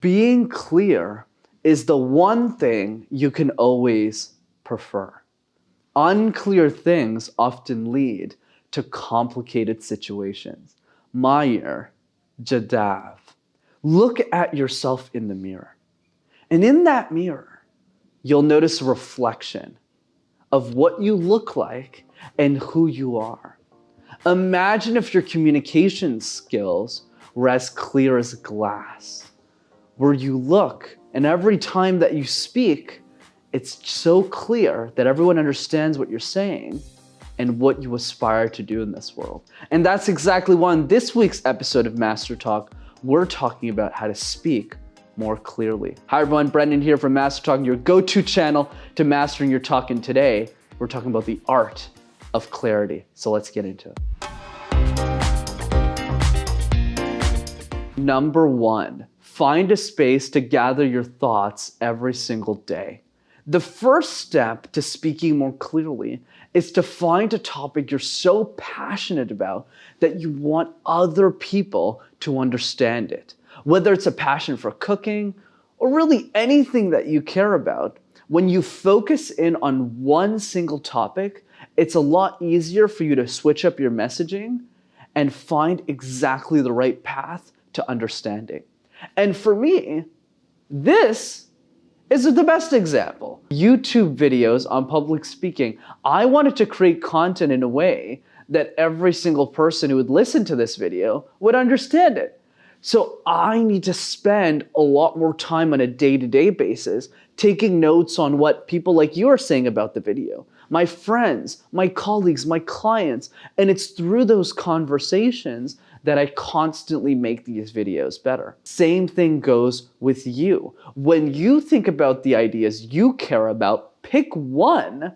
Being clear is the one thing you can always prefer. Unclear things often lead to complicated situations. Meyer, Jadav. Look at yourself in the mirror. And in that mirror, you'll notice a reflection of what you look like and who you are. Imagine if your communication skills were as clear as glass, where you look and every time that you speak, it's so clear that everyone understands what you're saying and what you aspire to do in this world. And that's exactly why in this week's episode of Master Talk, we're talking about how to speak more clearly. Hi everyone, Brendan here from Master Talk, your go-to channel to mastering your talk. And today, we're talking about the art of clarity. So let's get into it. Number one, find a space to gather your thoughts every single day. The first step to speaking more clearly is to find a topic you're so passionate about that you want other people to understand it. Whether it's a passion for cooking or really anything that you care about, when you focus in on one single topic, it's a lot easier for you to switch up your messaging and find exactly the right path to understanding. And for me, this is the best example. YouTube videos on public speaking. I wanted to create content in a way that every single person who would listen to this video would understand it. So I need to spend a lot more time on a day-to-day basis taking notes on what people like you are saying about the video, my friends, my colleagues, my clients, and it's through those conversations that I constantly make these videos better. Same thing goes with you. When you think about the ideas you care about, pick one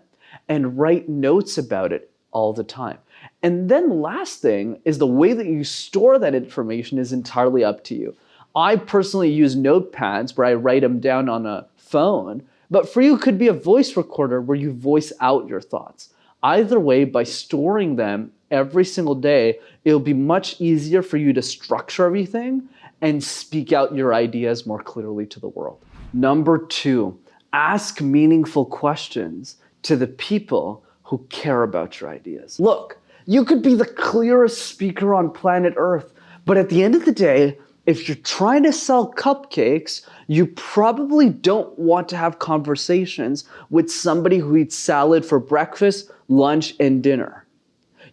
and write notes about it all the time. And then last thing is the way that you store that information is entirely up to you. I personally use notepads where I write them down on a phone, but for you it could be a voice recorder where you voice out your thoughts. Either way, by storing them every single day, it'll be much easier for you to structure everything and speak out your ideas more clearly to the world. Number two, ask meaningful questions to the people who care about your ideas. Look, you could be the clearest speaker on planet Earth, but at the end of the day, if you're trying to sell cupcakes, you probably don't want to have conversations with somebody who eats salad for breakfast, lunch, and dinner.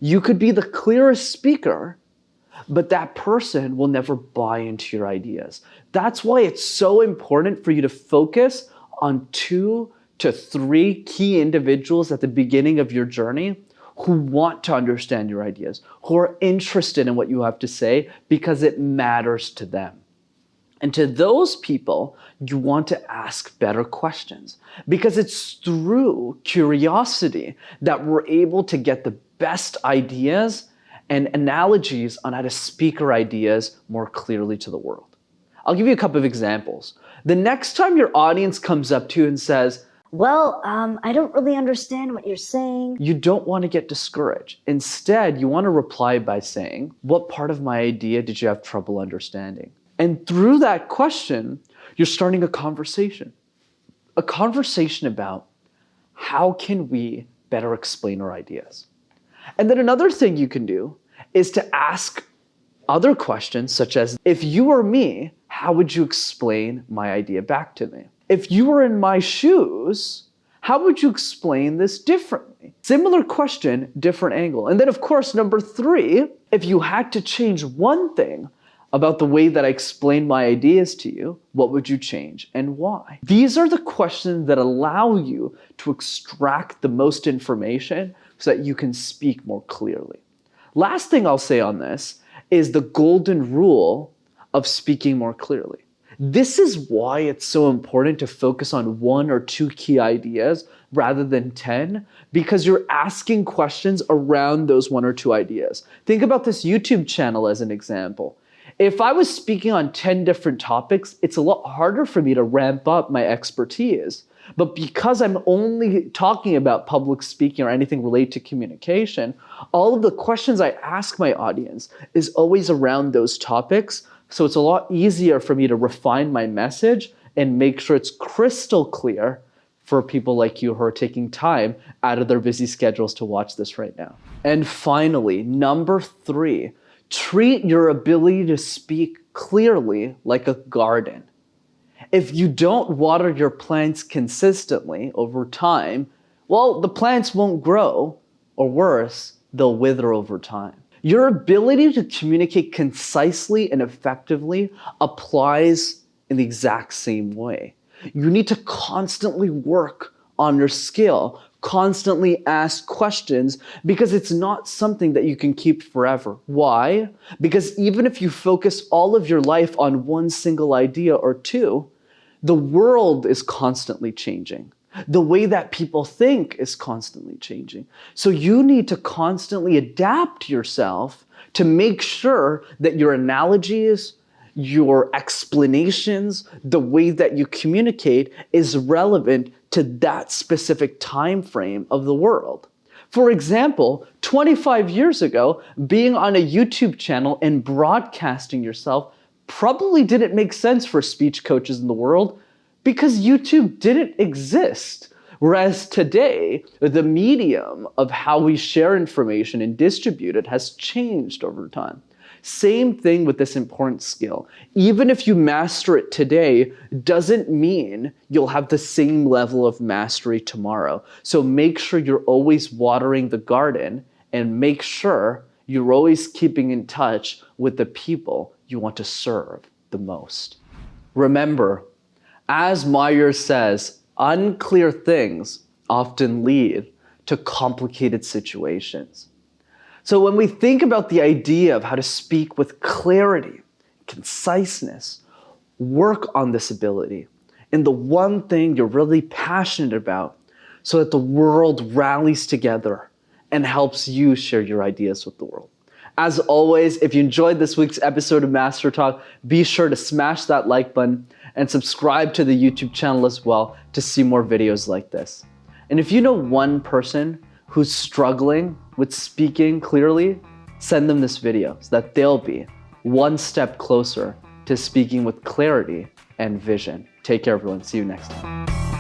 You could be the clearest speaker, but that person will never buy into your ideas. That's why it's so important for you to focus on 2 to 3 key individuals at the beginning of your journey who want to understand your ideas, who are interested in what you have to say because it matters to them. And to those people, you want to ask better questions because it's through curiosity that we're able to get the best ideas and analogies on how to speak our ideas more clearly to the world. I'll give you a couple of examples. The next time your audience comes up to you and says, well, I don't really understand what you're saying. You don't want to get discouraged. Instead, you want to reply by saying, what part of my idea did you have trouble understanding? And through that question, you're starting a conversation about how can we better explain our ideas. And then another thing you can do is to ask other questions such as, if you were me, how would you explain my idea back to me? If you were in my shoes, how would you explain this differently? Similar question, different angle. And then of course, number 3, if you had to change one thing about the way that I explained my ideas to you, what would you change and why? These are the questions that allow you to extract the most information so that you can speak more clearly. Last thing I'll say on this is the golden rule of speaking more clearly. This is why it's so important to focus on 1 or 2 key ideas rather than 10, because you're asking questions around those 1 or 2 ideas. Think about this YouTube channel as an example. If I was speaking on 10 different topics, it's a lot harder for me to ramp up my expertise. But because I'm only talking about public speaking or anything related to communication, all of the questions I ask my audience is always around those topics So it's a lot easier for me to refine my message and make sure it's crystal clear for people like you who are taking time out of their busy schedules to watch this right now. And finally, number 3, treat your ability to speak clearly like a garden. If you don't water your plants consistently over time, well, the plants won't grow, or worse, they'll wither over time. Your ability to communicate concisely and effectively applies in the exact same way. You need to constantly work on your skill, constantly ask questions, because it's not something that you can keep forever. Why? Because even if you focus all of your life on one single idea or two, the world is constantly changing. The way that people think is constantly changing. So you need to constantly adapt yourself to make sure that your analogies, your explanations, the way that you communicate is relevant to that specific time frame of the world. For example, 25 years ago, being on a YouTube channel and broadcasting yourself probably didn't make sense for speech coaches in the world because YouTube didn't exist. Whereas today, the medium of how we share information and distribute it has changed over time. Same thing with this important skill. Even if you master it today, doesn't mean you'll have the same level of mastery tomorrow. So make sure you're always watering the garden and make sure you're always keeping in touch with the people you want to serve the most. Remember, as Myers says, unclear things often lead to complicated situations. So when we think about the idea of how to speak with clarity, conciseness, work on this ability in the one thing you're really passionate about so that the world rallies together and helps you share your ideas with the world. As always, if you enjoyed this week's episode of Master Talk, be sure to smash that like button and subscribe to the YouTube channel as well to see more videos like this. And if you know one person who's struggling with speaking clearly, send them this video so that they'll be one step closer to speaking with clarity and vision. Take care, everyone. See you next time.